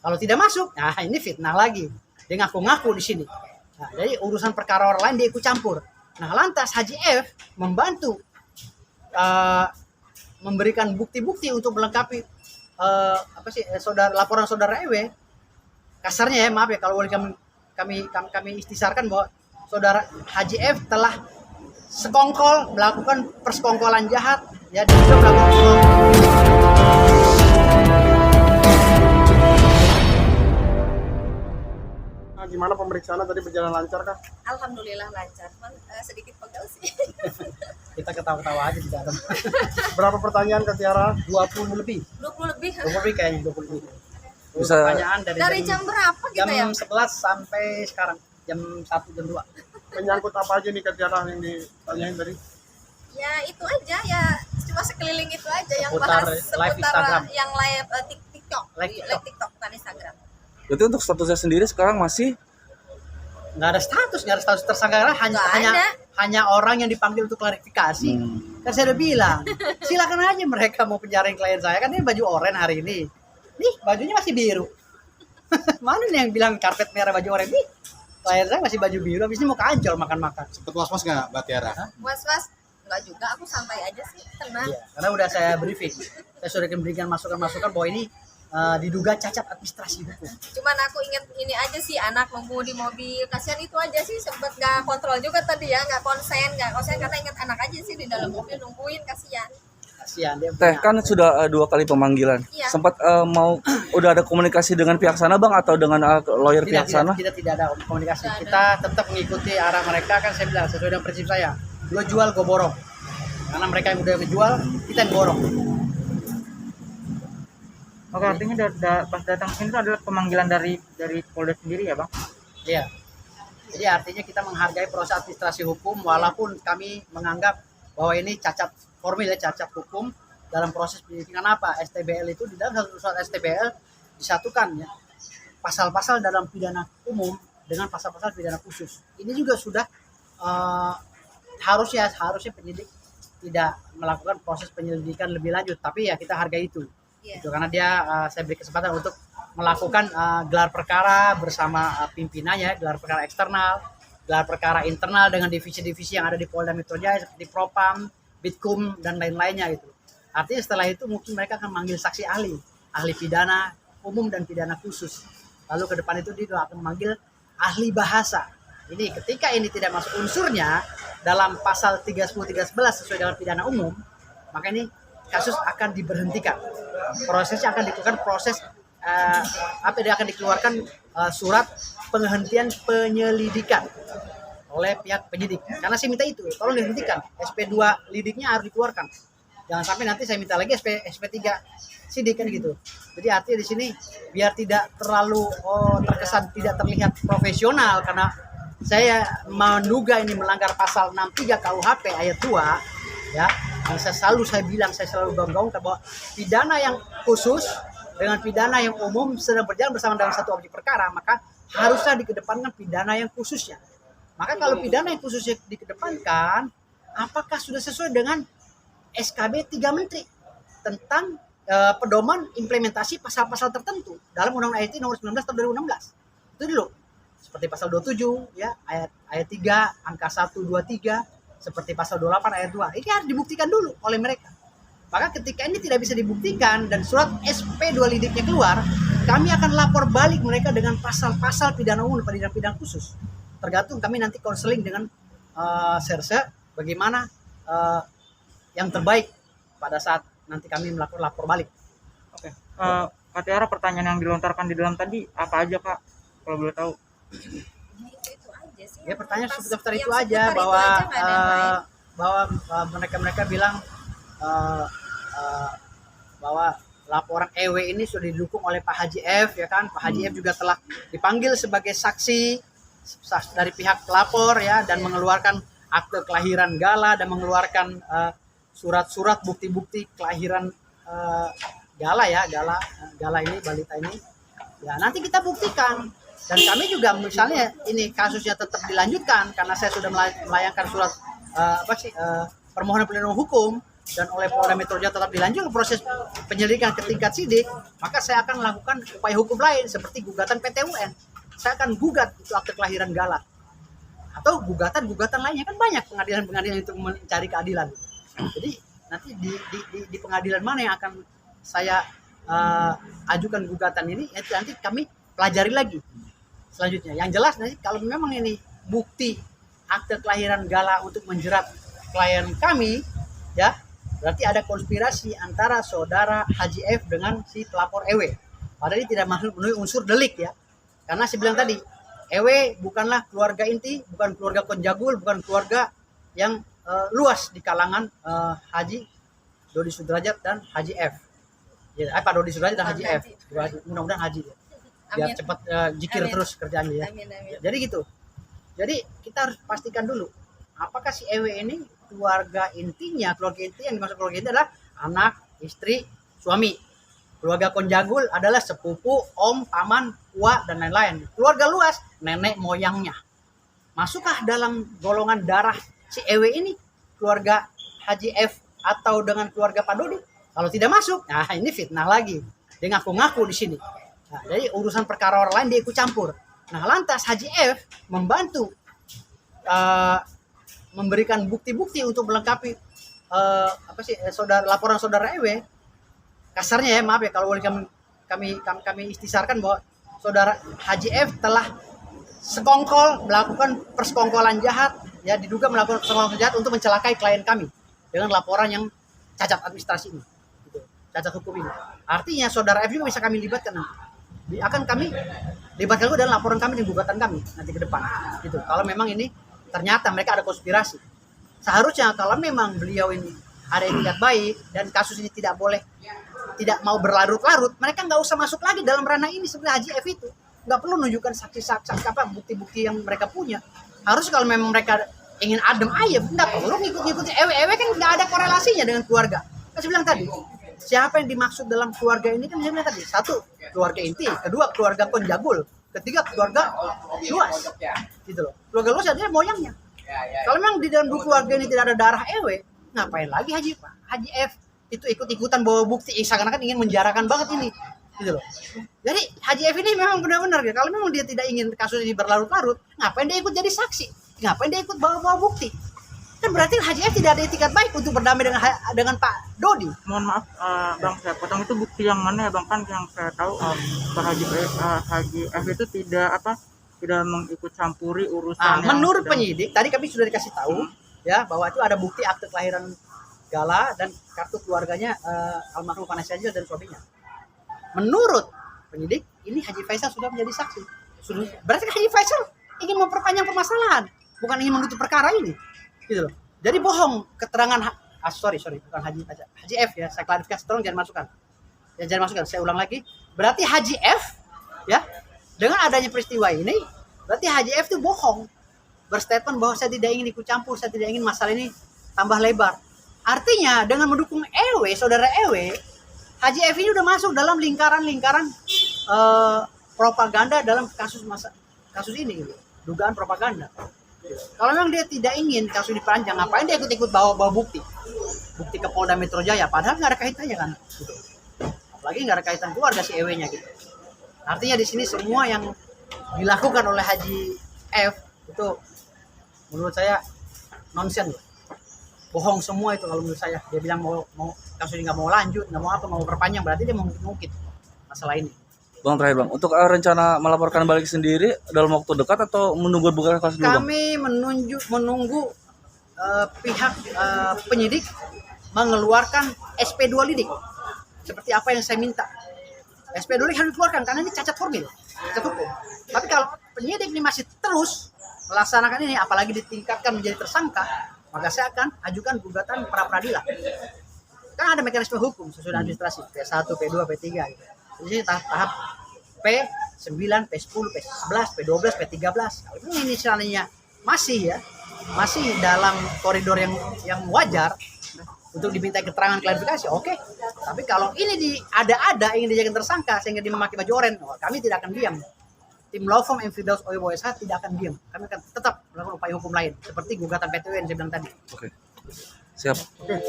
Kalau tidak masuk, nah ini fitnah lagi. Dia ngaku-ngaku di sini. Nah, jadi urusan perkara orang lain dia ikut campur. Nah, lantas Haji F membantu memberikan bukti-bukti untuk melengkapi laporan saudara EW. Kasarnya ya, maaf ya kalau boleh kami istisarkan bahwa saudara Haji F telah sekongkol melakukan persekongkolan jahat ya, dan juga melakukan gimana pemeriksaan tadi, berjalan lancar kah? Alhamdulillah lancar, cuman sedikit pegel sih. kita ketawa-ketawa aja tidak ada. Berapa pertanyaan ke Tiara? 20 lebih. 20 lebih. 20 lebih kayaknya, 20 lebih. Bisa Pertanyaan Dari jam berapa gitu jam ya? 11 sampai sekarang jam 1 jam 2. Menyangkut apa aja nih ke Tiara yang ditanyain tadi? Ya itu aja ya, cuma sekeliling itu aja yang Seputar bahas live Instagram. yang live TikTok. Live TikTok. TikTok bukan Instagram. Berarti untuk statusnya sendiri sekarang masih Nggak ada status tersangka, karena hanya orang yang dipanggil untuk klarifikasi. Kan saya udah bilang, silakan aja mereka mau penjarain klien saya, kan ini baju oranye hari ini. Nih bajunya masih biru. Mana nih yang bilang karpet merah baju oranye? Nih klien saya masih baju biru, habis ini mau ke Ancol makan-makan. Sempet was-was nggak Mbak Tiara? Was-was enggak juga, aku santai aja sih, tenang. Iya, karena udah saya briefing. Saya sudah memberikan masukan-masukan bahwa ini diduga cacat administrasi hukum. Cuman aku inget ini aja sih, anak nunggu di mobil, kasihan itu aja sih, sempet nggak kontrol juga tadi ya, nggak konsen karena inget anak aja sih di dalam mobil nungguin, kasihan. Kasihan dia. Teh kan sudah 2 kali pemanggilan. Iya. Sempat udah ada komunikasi dengan pihak sana Bang atau dengan lawyer pihak sana? Kita tidak ada komunikasi. Kita tetap mengikuti arah mereka, kan saya bilang sesuai dengan prinsip saya. Lo jual, gue borong. Karena mereka yang udah ngejual, kita yang borong. Oke, artinya pas datang ke sini itu adalah pemanggilan dari Polda sendiri ya, Bang? Iya. Jadi artinya kita menghargai proses administrasi hukum, walaupun kami menganggap bahwa ini cacat formil ya, cacat hukum dalam proses penyidikan. Apa STBL itu, di dalam satu surat STBL disatukan ya pasal-pasal dalam pidana umum dengan pasal-pasal pidana khusus. Ini juga sudah harusnya penyidik tidak melakukan proses penyelidikan lebih lanjut, tapi ya kita hargai itu. Itu karena dia saya beri kesempatan untuk melakukan gelar perkara bersama pimpinannya, gelar perkara eksternal, gelar perkara internal dengan divisi-divisi yang ada di Polda Metro Jaya seperti Propam, Bitkum dan lain-lainnya gitu. Artinya setelah itu mungkin mereka akan memanggil saksi ahli pidana umum dan pidana khusus. Lalu ke depan itu dia akan memanggil ahli bahasa. Ini ketika ini tidak masuk unsurnya dalam pasal 310 311 sesuai dengan pidana umum, maka ini kasus akan diberhentikan. Prosesnya akan dilakukan dia akan dikeluarkan surat penghentian penyelidikan oleh pihak penyidik. Karena saya minta itu, tolong dihentikan. SP2 lidiknya harus dikeluarkan. Jangan sampai nanti saya minta lagi SP3 sidik kan gitu. Jadi artinya di sini biar tidak terlalu terkesan tidak terlihat profesional, karena saya menduga ini melanggar pasal 63 KUHP ayat 2 ya. Saya selalu gaung-gaungkan bahwa pidana yang khusus dengan pidana yang umum sedang berjalan bersama dalam satu objek perkara, maka harusnya dikedepankan pidana yang khususnya. Maka kalau pidana yang khususnya dikedepankan, apakah sudah sesuai dengan SKB 3 Menteri tentang pedoman implementasi pasal-pasal tertentu dalam Undang-Undang IT nomor 19 tahun 2016. Itu dulu. Seperti pasal 27 ya, ayat 3 angka 123, seperti pasal 28 ayat 2. Ini harus dibuktikan dulu oleh mereka. Maka ketika ini tidak bisa dibuktikan dan surat SP2 lidiknya keluar, kami akan lapor balik mereka dengan pasal-pasal pidana umum dan pidana khusus. Tergantung kami nanti konseling dengan Serse bagaimana yang terbaik pada saat nanti kami melakukan lapor balik. Oke. Kak Tiara, pertanyaan yang dilontarkan di dalam tadi apa aja, Kak? Kalau boleh tahu. Itu aja sih. Ya pertanyaan seputar itu yang aja, seputar bahwa itu aja, nggak ada yang lain. bahwa mereka bilang bahwa laporan EW ini sudah didukung oleh Pak Haji F ya kan. Pak Haji F juga telah dipanggil sebagai saksi dari pihak pelapor ya, dan mengeluarkan akte kelahiran Gala dan mengeluarkan surat-surat bukti-bukti kelahiran Gala ini, balita ini. Ya nanti kita buktikan. Dan kami juga misalnya ini kasusnya tetap dilanjutkan karena saya sudah melayangkan surat permohonan perlindungan hukum, dan oleh Polda Metro Jaya tetap dilanjutkan proses penyelidikan ke tingkat sidik, maka saya akan melakukan upaya hukum lain seperti gugatan PT UN. Saya akan gugat itu akte kelahiran Gala. Atau gugatan-gugatan lainnya, kan banyak pengadilan-pengadilan untuk mencari keadilan. Jadi nanti di pengadilan mana yang akan saya ajukan gugatan ini, itu nanti kami pelajari lagi selanjutnya. Yang jelas nanti kalau memang ini bukti akte kelahiran Gala untuk menjerat klien kami, ya berarti ada konspirasi antara saudara Haji F dengan si pelapor EW. Padahal ini tidak memenuhi unsur delik ya. Karena saya bilang tadi, EW bukanlah keluarga inti, bukan keluarga konjagul, bukan keluarga yang luas di kalangan Haji Dodi Sudrajat dan Haji F. Ya, Pak Dodi Sudrajat dan Haji F. Mudah-mudahan Haji ya. Biar Amin. cepat jikir Amin. terus kerjaannya ya. Amin, amin. Jadi gitu. Jadi kita harus pastikan dulu apakah si EW ini keluarga inti yang dimaksud keluarga inti adalah anak, istri, suami. Keluarga konjagul adalah sepupu, om, paman, ua dan lain-lain. Keluarga luas, nenek moyangnya. Masukkah dalam golongan darah si EW ini keluarga Haji F atau dengan keluarga Pak Dodi? Kalau tidak masuk, nah ini fitnah lagi. Dia ngaku-ngaku di sini. Nah, jadi urusan perkara orang lain dia ikut campur. Nah, lantas Haji F membantu memberikan bukti-bukti untuk melengkapi laporan saudara EW. Kasarnya ya, maaf ya kalau boleh kami istisarkan bahwa saudara Haji F telah melakukan persekongkolan jahat, ya diduga melakukan persekongkolan jahat untuk mencelakai klien kami dengan laporan yang cacat administrasi ini, gitu, cacat hukum ini. Artinya saudara F juga bisa kami libatkan nanti. Akan kami libatkan juga dalam laporan kami dan gugatan kami nanti ke depan. Gitu. Kalau memang ini ternyata mereka ada konspirasi. Seharusnya kalau memang beliau ini ada etikat baik dan kasus ini tidak mau berlarut-larut, mereka nggak usah masuk lagi dalam ranah ini sebenarnya Haji F itu. Nggak perlu menunjukkan saksi-saksi bukti-bukti yang mereka punya. Harus kalau memang mereka ingin adem ayem, nggak perlu ngikut-ngikutin EW kan nggak ada korelasinya dengan keluarga. Saya bilang tadi, siapa yang dimaksud dalam keluarga ini kan saya bilang tadi, satu keluarga inti, kedua keluarga konjagul, ketiga keluarga luas, gitu loh. Keluarga luas adalah moyangnya. Kalau memang di dalam keluarga ini tidak ada darah EW, ngapain lagi Haji F itu ikut-ikutan bawa bukti, seakan-akan ingin menjarakan banget ini, gitu loh. Jadi Haji F ini memang benar-benar ya, kalau memang dia tidak ingin kasus ini berlarut-larut, ngapain dia ikut jadi saksi? Ngapain dia ikut bawa bukti? Kan berarti Haji F tidak ada etikat baik untuk berdamai dengan Pak Dodi. Mohon maaf Bang, saya potong, itu bukti yang mana ya Bang? Kan yang saya tahu Pak Haji F itu tidak mengikut campuri urusan menurut penyidik tadi kami sudah dikasih tahu ya bahwa itu ada bukti akte kelahiran Gala dan kartu keluarganya almarhum Vanessa Angel dan suaminya. Menurut penyidik ini Haji Faisal sudah menjadi saksi. Berarti Haji Faisal ingin memperpanjang permasalahan, bukan ingin menutup perkara ini, gitu loh. Jadi bohong keterangan sorry bukan Haji F ya, saya klarifikasi, tolong jangan masukkan. Ya jangan masukkan, saya ulang lagi. Berarti Haji F ya, dengan adanya peristiwa ini, berarti Haji F itu bohong. Berstatement bahwa saya tidak ingin ikut campur, saya tidak ingin masalah ini tambah lebar. Artinya dengan mendukung EW, saudara EW, Haji F ini udah masuk dalam lingkaran propaganda dalam kasus ini, gitu. Dugaan propaganda. Kalau memang dia tidak ingin kasus dipanjang, ngapain dia ikut-ikut bawa bukti ke Polda Metro Jaya, padahal nggak ada kaitannya kan, gitu. Apalagi nggak ada kaitan keluarga si EW-nya gitu. Artinya di sini semua yang dilakukan oleh Haji F itu menurut saya nonsen, bohong semua itu kalau menurut saya. Dia bilang mau kasus ini nggak mau lanjut, nggak mau apa, mau perpanjang, berarti dia mau ngungkit masalah ini. Bang, terakhir Bang, untuk rencana melaporkan balik sendiri dalam waktu dekat atau menunggu buka kasus dulu Bang? Kami menunggu pihak penyidik mengeluarkan SP2 lidik seperti apa yang saya minta. SP2 lidik harus dikeluarkan karena ini cacat formil, cacat hukum. Tapi kalau penyidik ini masih terus melaksanakan ini, apalagi ditingkatkan menjadi tersangka, maka saya akan ajukan gugatan pra peradilan. Kan ada mekanisme hukum sesuai administrasi P1, P2, P3 gitu. Jadi tahap P9, P10, P11, P12, P13. Kalau ini inisialnya masih dalam koridor yang wajar untuk diminta keterangan klarifikasi, oke. Tapi kalau ini ada ingin dijadikan tersangka sehingga dia memakai baju oranye, kami tidak akan diam. Tim Law Firm M. Firdaus Oyo SH tidak akan diam. Kami akan tetap melakukan upaya hukum lain seperti gugatan PT UN saya bilang tadi. Oke. Siap. Oke.